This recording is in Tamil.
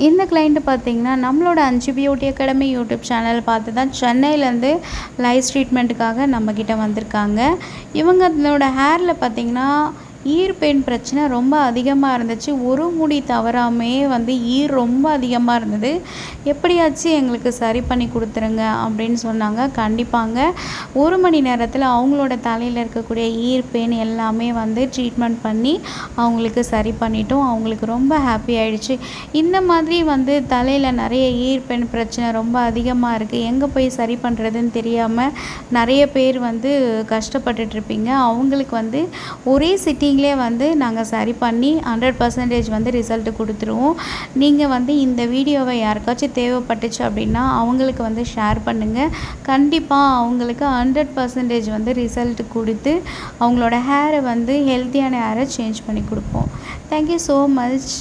இந்த கிளைண்ட் பார்த்தீங்கன்னா, நம்மளோட 5 பியூட்டி அகாடமி யூடியூப் சேனல் பார்த்து தான் சென்னையிலேருந்து லைஸ் ட்ரீட்மெண்ட்டுக்காக நம்மக்கிட்ட வந்திருக்காங்க. இவங்களோட ஹேரில் பார்த்தீங்கன்னா, ஈர்ப்பெயின் பிரச்சனை ரொம்ப அதிகமாக இருந்துச்சு. ஒரு முடி தவறாமையே ஈர் ரொம்ப அதிகமாக இருந்தது. எப்படியாச்சும் எங்களுக்கு சரி பண்ணி கொடுத்துருங்க அப்படின்னு சொன்னாங்க. கண்டிப்பாங்க 1 மணி நேரத்தில் அவங்களோட தலையில் இருக்கக்கூடிய ஈர்ப்பெயின் எல்லாமே ட்ரீட்மெண்ட் பண்ணி அவங்களுக்கு சரி பண்ணிட்டோம். அவங்களுக்கு ரொம்ப ஹாப்பி ஆயிடுச்சு. இந்த மாதிரி தலையில் நிறைய ஈர்ப்பெயின் பிரச்சனை ரொம்ப அதிகமாக இருக்குது, எங்கே போய் சரி பண்ணுறதுன்னு தெரியாமல் நிறைய பேர் கஷ்டப்பட்டுட்ருப்பீங்க. அவங்களுக்கு ஒரே சிட்டிங்லேயே நாங்கள் சரி பண்ணி 100% ரிசல்ட்டு கொடுத்துருவோம். நீங்கள் இந்த வீடியோவை யாருக்காச்சும் தேவைப்பட்டுச்சு அப்படின்னா அவங்களுக்கு ஷேர் பண்ணுங்கள். கண்டிப்பாக அவங்களுக்கு 100% ரிசல்ட் கொடுத்து அவங்களோட ஹேரை ஹெல்த்தியான ஹேரை சேஞ்ச் பண்ணி கொடுப்போம். Thank you so much.